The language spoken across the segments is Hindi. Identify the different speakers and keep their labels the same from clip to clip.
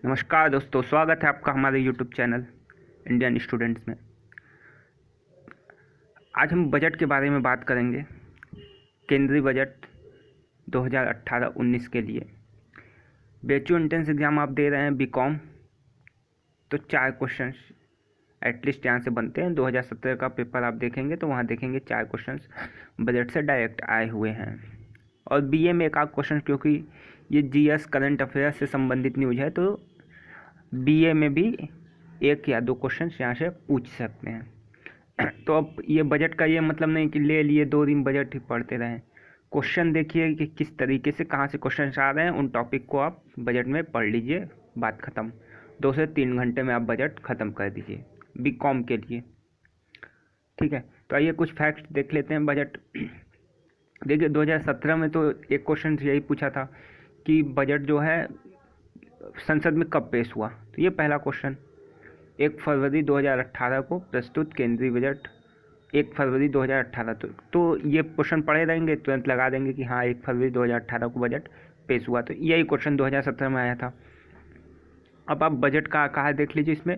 Speaker 1: नमस्कार दोस्तों, स्वागत है आपका हमारे YouTube चैनल इंडियन स्टूडेंट्स में। आज हम बजट के बारे में बात करेंगे। केंद्रीय बजट 2018-19 के लिए बीएचयू एंट्रेंस एग्ज़ाम आप दे रहे हैं बीकॉम, तो 4 क्वेश्चंस एटलीस्ट यहाँ से बनते हैं। 2017 का पेपर आप देखेंगे तो वहाँ देखेंगे 4 क्वेश्चंस बजट से डायरेक्ट आए हुए हैं। और बीए में एक आध क्वेश्चन, क्योंकि ये जीएस करंट अफेयर से संबंधित न्यूज है, तो बीए में भी 1 या 2 क्वेश्चंस यहाँ से पूछ सकते हैं। तो अब ये बजट का ये मतलब नहीं कि ले लिए 2 दिन बजट ही पढ़ते रहें। क्वेश्चन देखिए कि किस तरीके से कहाँ से क्वेश्चन आ रहे हैं, उन टॉपिक को आप बजट में पढ़ लीजिए, बात ख़त्म। 2 से 3 घंटे में आप बजट ख़त्म कर दीजिए बीकॉम के लिए, ठीक है। तो आइए कुछ फैक्ट्स देख लेते हैं बजट। देखिए 2017 में तो एक क्वेश्चन यही पूछा था कि बजट जो है संसद में कब पेश हुआ, तो ये पहला क्वेश्चन 1 फरवरी 2018 को प्रस्तुत केंद्रीय बजट 1 फरवरी 2018। तो ये क्वेश्चन पढ़े रहेंगे, तुरंत लगा देंगे कि हाँ 1 फरवरी 2018 को बजट पेश हुआ। तो यही क्वेश्चन 2017 में आया था। अब आप बजट का आकार देख लीजिए, इसमें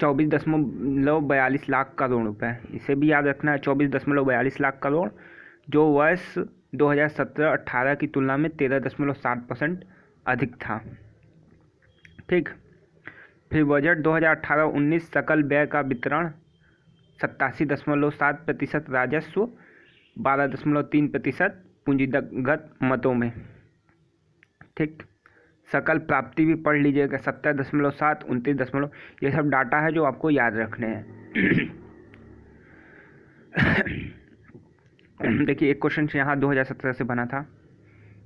Speaker 1: 24.42 लाख करोड़ रुपए, इसे भी याद रखना है। 24.42 लाख करोड़, जो वर्ष 2017-18 की तुलना में 13.7% अधिक था, ठीक। फिर बजट 2018-19 सकल व्यय का वितरण 87.7% राजस्व, 12.3% पूंजीगत मतों में, ठीक। सकल प्राप्ति भी पढ़ लीजिएगा, 70.7, 29, ये सब डाटा है जो आपको याद रखने हैं। देखिए एक क्वेश्चन यहाँ 2017 से बना था,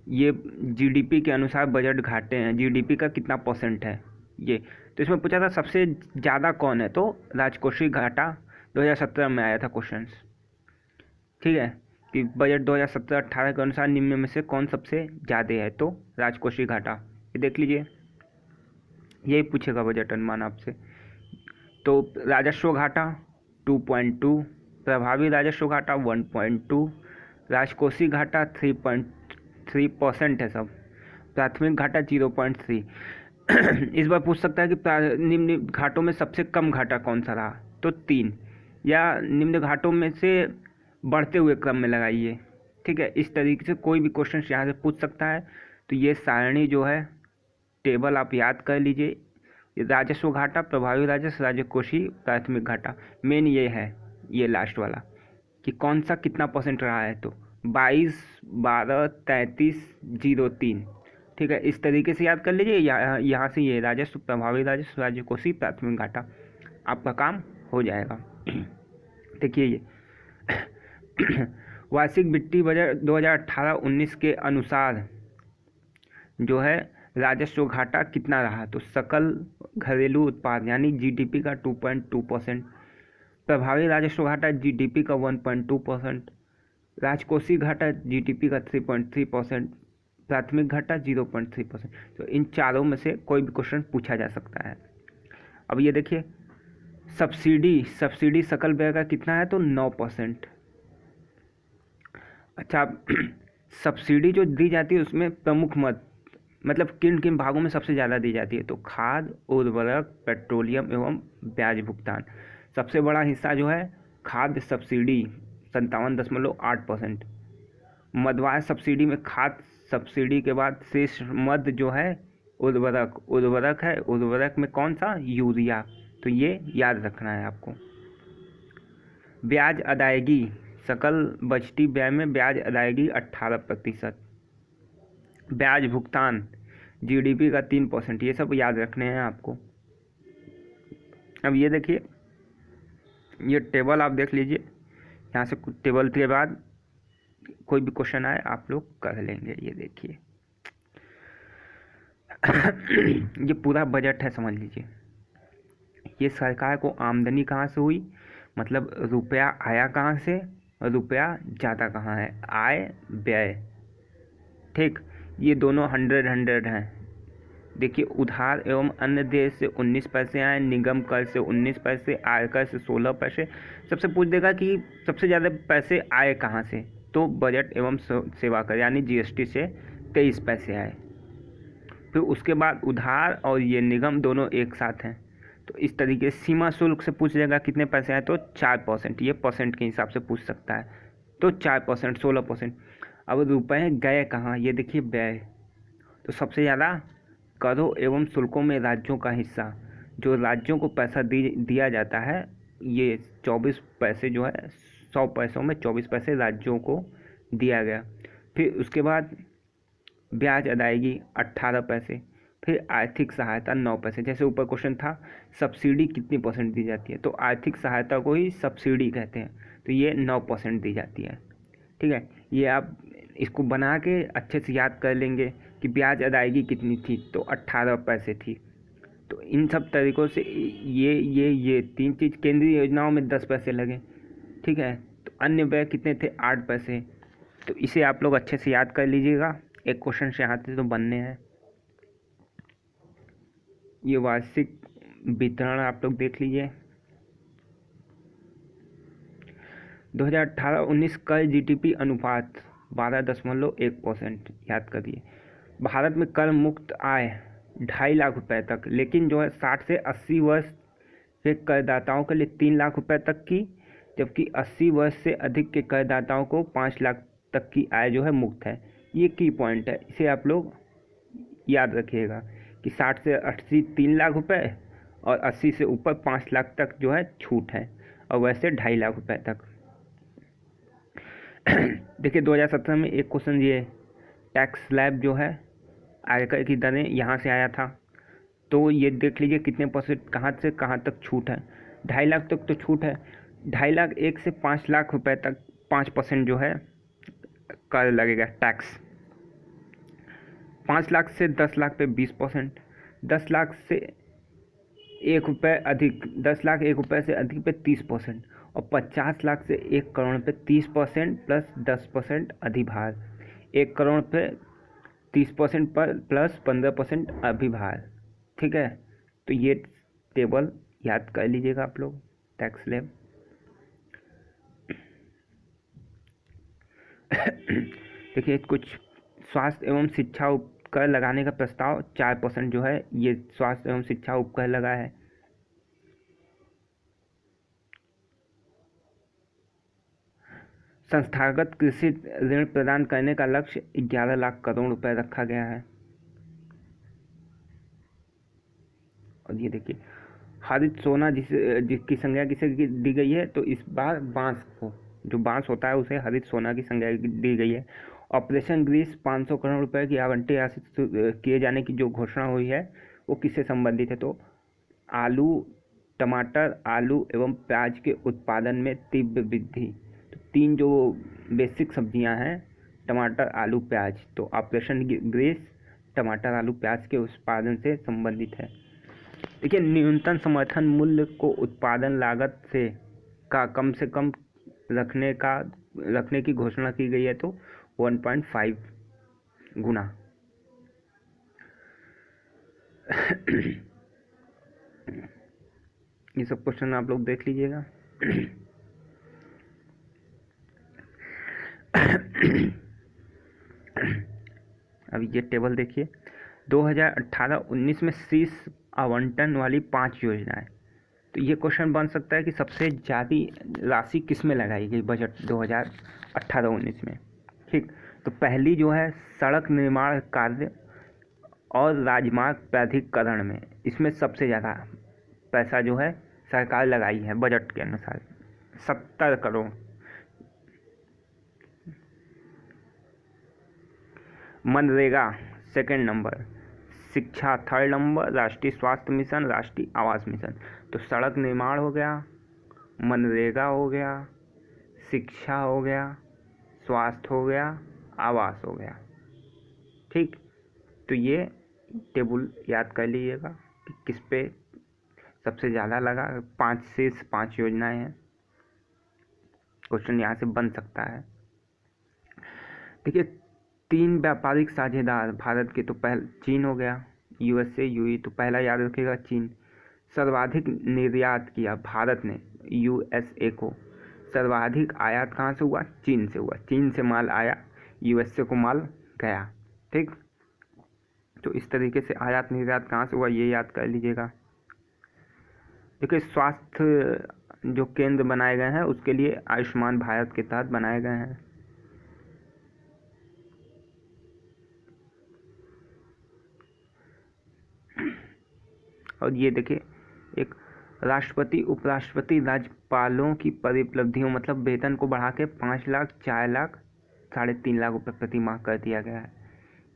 Speaker 1: ये जीडीपी के अनुसार बजट घाटे हैं, जीडीपी का कितना % है ये। तो इसमें पूछा था सबसे ज़्यादा कौन है, तो राजकोषीय घाटा 2017 में आया था क्वेश्चन, ठीक है, कि बजट 2017-18 के अनुसार निम्न में से कौन सबसे ज़्यादा है, तो राजकोषीय घाटा। ये देख लीजिए, यही पूछेगा बजट अनुमान आपसे। तो राजस्व घाटा 2.2, प्रभावी राजस्व घाटा 1.2, राजकोषीय घाटा 3.3% है सब, प्राथमिक घाटा 0.3। इस बार पूछ सकता है कि निम्न घाटों में सबसे कम घाटा कौन सा रहा, तो 3, या निम्न घाटों में से बढ़ते हुए क्रम में लगाइए, ठीक है। इस तरीके से कोई भी क्वेश्चन यहाँ से पूछ सकता है। तो ये सारणी जो है, टेबल आप याद कर लीजिए, राजस्व घाटा, प्रभावी राजस्व, राजकोषीय, प्राथमिक घाटा, मेन ये है, ये लास्ट वाला कि कौन सा कितना % रहा है। तो 22, 12, 33, 03, ठीक है। इस तरीके से याद कर लीजिए। यहाँ से ये राजस्व, प्रभावी राजस्व, राजकोषीय, प्राथमिक घाटा, आपका काम हो जाएगा। देखिए ये वार्षिक वित्तीय बजट 2018-19 के अनुसार जो है राजस्व घाटा कितना रहा, तो सकल घरेलू उत्पाद यानी जीडीपी का 2.2%, प्रभावी राजस्व घाटा जीडीपी का 1.2%, राजकोषीय घाटा जीडीपी का 3.3%, प्राथमिक घाटा 0.3%। तो इन चारों में से कोई भी क्वेश्चन पूछा जा सकता है। अब ये देखिए सब्सिडी सकल व्यय का कितना है, तो 9%। अच्छा, सब्सिडी जो दी जाती है उसमें प्रमुख मतलब किन किन भागों में सबसे ज़्यादा दी जाती है, तो खाद, उर्वरक, पेट्रोलियम एवं ब्याज भुगतान। सबसे बड़ा हिस्सा जो है खाद्य सब्सिडी 57.8%, मदवार सब्सिडी में खाद सब्सिडी के बाद शेष मद जो है उर्वरक है, उर्वरक में कौन सा, यूरिया। तो ये याद रखना है आपको। ब्याज अदायगी, सकल बजटीय व्यय में ब्याज अदायगी 18%, ब्याज भुगतान जीडीपी का 3%, ये सब याद रखने हैं आपको। अब ये देखिए, ये टेबल आप देख लीजिए, यहाँ से कुछ टेबल के बाद कोई भी क्वेश्चन आए आप लोग कर लेंगे। ये देखिए ये पूरा बजट है, समझ लीजिए। ये सरकार को आमदनी कहाँ से हुई, मतलब रुपया आया कहाँ से, रुपया ज़्यादा कहाँ है, आय व्यय, ठीक। ये दोनों 100 हैं। देखिए उधार एवं अन्य देय से 19 पैसे आए, निगम कर से 19 पैसे, आयकर से 16 पैसे। सबसे पूछ देगा कि सबसे ज़्यादा पैसे आए कहाँ से, तो बजट एवं सेवा कर यानी जीएसटी से 23 पैसे आए। फिर उसके बाद उधार और ये निगम दोनों एक साथ हैं। तो इस तरीके से सीमा शुल्क से पूछ लेगा कितने पैसे हैं, तो 4%, ये परसेंट के हिसाब से पूछ सकता है। तो 4%, 16%। अब रुपए गए कहाँ, ये देखिए व्यय। तो सबसे ज़्यादा करों एवं शुल्कों में राज्यों का हिस्सा, जो राज्यों को पैसा दिया जाता है, ये 24 पैसे जो है, 100 पैसों में 24 पैसे राज्यों को दिया गया। फिर उसके बाद ब्याज अदायगी 18 पैसे, फिर आर्थिक सहायता 9 पैसे। जैसे ऊपर क्वेश्चन था सब्सिडी कितनी परसेंट दी जाती है, तो आर्थिक सहायता को ही सब्सिडी कहते हैं, तो ये 9% दी जाती है। ठीक है, ये आप इसको बना के अच्छे से याद कर लेंगे कि ब्याज अदायगी कितनी थी, तो 18 पैसे थी। तो इन सब तरीक़ों से ये 3 चीज़, केंद्रीय योजनाओं में 10 पैसे लगे। ठीक है, तो अन्य व्यय कितने थे, 8 पैसे। तो इसे आप लोग अच्छे से याद कर लीजिएगा, एक क्वेश्चन से यहाँ से तो बनने हैं। ये वार्षिक वितरण आप लोग देख लीजिए। 2018-19 कर जीडीपी अनुपात 12.1%, याद करिए। भारत में कर मुक्त आय 2.5 लाख रुपए तक, लेकिन जो है 60 से 80 वर्ष के करदाताओं के लिए 3 लाख रुपए तक की, जबकि 80 वर्ष से अधिक के करदाताओं को 5 लाख तक की आय जो है मुक्त है। ये की पॉइंट है, इसे आप लोग याद रखिएगा कि 60 से 80 3 लाख रुपए और 80 से ऊपर 5 लाख तक जो है छूट है, और वैसे 2.5 लाख रुपए तक। देखिए 2017 में एक क्वेश्चन ये टैक्स स्लैब जो है आयकर की दरें यहाँ से आया था, तो ये देख लीजिए कितने परसेंट, कहाँ से कहाँ तक छूट है। 2.5 लाख तक तो छूट है, 2.5 लाख 1 से 5 लाख रुपए तक 5% जो है कर लगेगा टैक्स। 5 लाख से 10 लाख पे 20%, 10 लाख से 1 रुपये अधिक, 10 लाख 1 रुपये से अधिक पे 30%, और 50 लाख से 1 करोड़ पे 30% प्लस 10% अधिभार। 1 करोड़ पे 30% पर प्लस 15% अधिभार। ठीक है, तो ये टेबल याद कर लीजिएगा आप लोग, टैक्स स्लैब। देखिए कुछ स्वास्थ्य एवं शिक्षा उपकर लगाने का प्रस्ताव 4% जो है, ये स्वास्थ्य एवं शिक्षा उपकर लगा है। संस्थागत कृषि ऋण प्रदान करने का लक्ष्य 11 लाख करोड़ रुपए रखा गया है। और ये देखिए हरित सोना जिसकी संज्ञा किसे दी गई है, तो इस बार बांस को, जो बांस होता है उसे हरित सोना की संज्ञा दी गई है। ऑपरेशन ग्रीस 500 करोड़ रुपए की आवंटन राशि किए जाने की जो घोषणा हुई है वो किससे संबंधित है, तो आलू, टमाटर, आलू एवं प्याज के उत्पादन में तीव्र वृद्धि। तो 3 जो बेसिक सब्जियां हैं, टमाटर, आलू, प्याज, तो ऑपरेशन ग्रीस टमाटर, आलू, प्याज के उत्पादन से संबंधित है। देखिए न्यूनतम समर्थन मूल्य को उत्पादन लागत से कम से कम रखने की घोषणा की गई है, तो 1.5 गुना। ये सब क्वेश्चन आप लोग देख लीजिएगा। अब ये टेबल देखिए 2018-19 में शीर्ष आवंटन वाली 5 योजनाएं। तो ये क्वेश्चन बन सकता है कि सबसे ज़्यादा राशि किस में लगाई गई बजट 2018-19 में। ठीक, तो पहली जो है सड़क निर्माण कार्य और राजमार्ग प्राधिकरण में, इसमें सबसे ज़्यादा पैसा जो है सरकार लगाई है बजट के अनुसार, 70 करोड़। मनरेगा सेकंड नंबर, शिक्षा थर्ड नंबर, राष्ट्रीय स्वास्थ्य मिशन, राष्ट्रीय आवास मिशन। तो सड़क निर्माण हो गया, मनरेगा हो गया, शिक्षा हो गया, स्वास्थ्य हो गया, आवास हो गया। ठीक, तो ये टेबल याद कर लीजिएगा कि किस पे सबसे ज़्यादा लगा। 5 से 5 योजनाएं हैं, क्वेश्चन यहाँ से बन सकता है। देखिए 3 व्यापारिक साझेदार भारत के, तो पहले चीन हो गया, यूएसए, यूई, तो पहला याद रखिएगा चीन। सर्वाधिक निर्यात किया भारत ने यूएसए को, सर्वाधिक आयात कहाँ से हुआ, चीन से हुआ। चीन से माल आया, यूएसए को माल गया। ठीक, तो इस तरीके से आयात निर्यात कहाँ से हुआ ये याद कर लीजिएगा। देखिए स्वास्थ्य जो केंद्र बनाए गए हैं उसके लिए आयुष्मान भारत के तहत बनाए गए हैं। और ये देखिए एक राष्ट्रपति उपराष्ट्रपति राज्यपालों की परिपलब्धियों मतलब वेतन को बढ़ा के 5 लाख 4 लाख 3.5 लाख रुपये प्रति माह कर दिया गया है,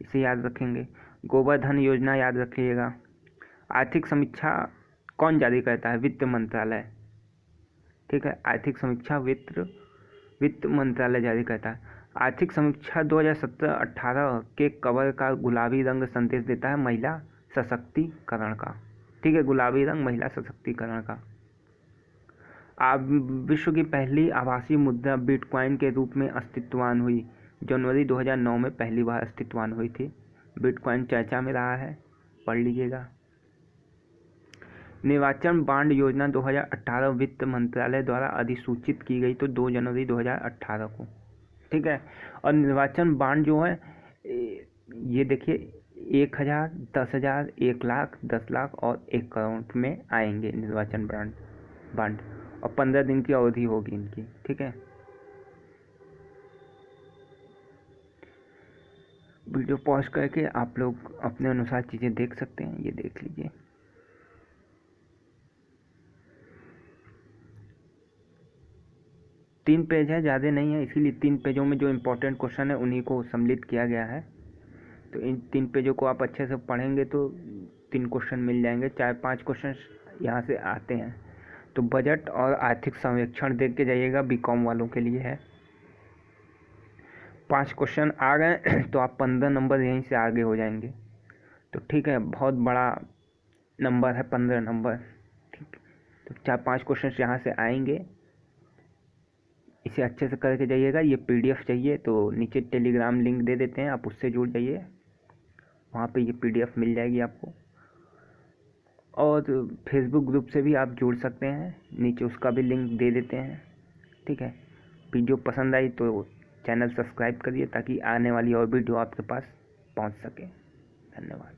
Speaker 1: इसे याद रखेंगे। गोबर योजना याद रखिएगा। आर्थिक समीक्षा कौन जारी करता है? वित्त मंत्रालय, ठीक है। आर्थिक समीक्षा वित्त मंत्रालय जारी करता है। आर्थिक समीक्षा 2017-18 के कवर का गुलाबी रंग संदेश देता है महिला सशक्तिकरण का, ठीक है। गुलाबी रंग महिला सशक्तिकरण का। विश्व की पहली आभासी मुद्रा बिटकॉइन के रूप में अस्तित्वान हुई। जनवरी 2009 में पहली बार अस्तित्वान हुई थी। बिटकॉइन चर्चा में रहा है, पढ़ लीजिएगा। निर्वाचन बांड योजना 2018 वित्त मंत्रालय द्वारा अधिसूचित की गई तो 2 जनवरी 2018 को, ठीक है। और निर्वाचन बांड जो है ये देखिए 1,000, 10,000, 1 लाख, 10 लाख और 1 करोड़ में आएंगे निर्वाचन बांड और 15 दिन की अवधि होगी इनकी, ठीक है। वीडियो पॉज करके आप लोग अपने अनुसार चीज़ें देख सकते हैं, ये देख लीजिए। तीन पेज है, ज़्यादा नहीं है, इसीलिए 3 पेजों में जो इम्पोर्टेंट क्वेश्चन है उन्हीं को सम्मिलित किया गया है। तो इन 3 पेजों को आप अच्छे से पढ़ेंगे तो 3 क्वेश्चन मिल जाएंगे। 4-5 क्वेश्चन यहाँ से आते हैं। तो बजट और आर्थिक सर्वेक्षण देख के जाइएगा, बीकॉम वालों के लिए है। 5 क्वेश्चन आ गए तो आप 15 नंबर यहीं से आगे हो जाएंगे। तो ठीक है, बहुत बड़ा नंबर है 15 नंबर, ठीक। तो 4-5 क्वेश्चन यहाँ से आएंगे, इसे अच्छे से करके जाइएगा। ये PDF चाहिए तो नीचे टेलीग्राम लिंक दे देते हैं, आप उससे जुड़ जाइए, वहाँ पे ये PDF मिल जाएगी आपको। और फेसबुक ग्रुप से भी आप जुड़ सकते हैं, नीचे उसका भी लिंक दे देते हैं, ठीक है। वीडियो पसंद आई तो चैनल सब्सक्राइब करिए ताकि आने वाली और वीडियो आपके पास पहुँच सके। धन्यवाद।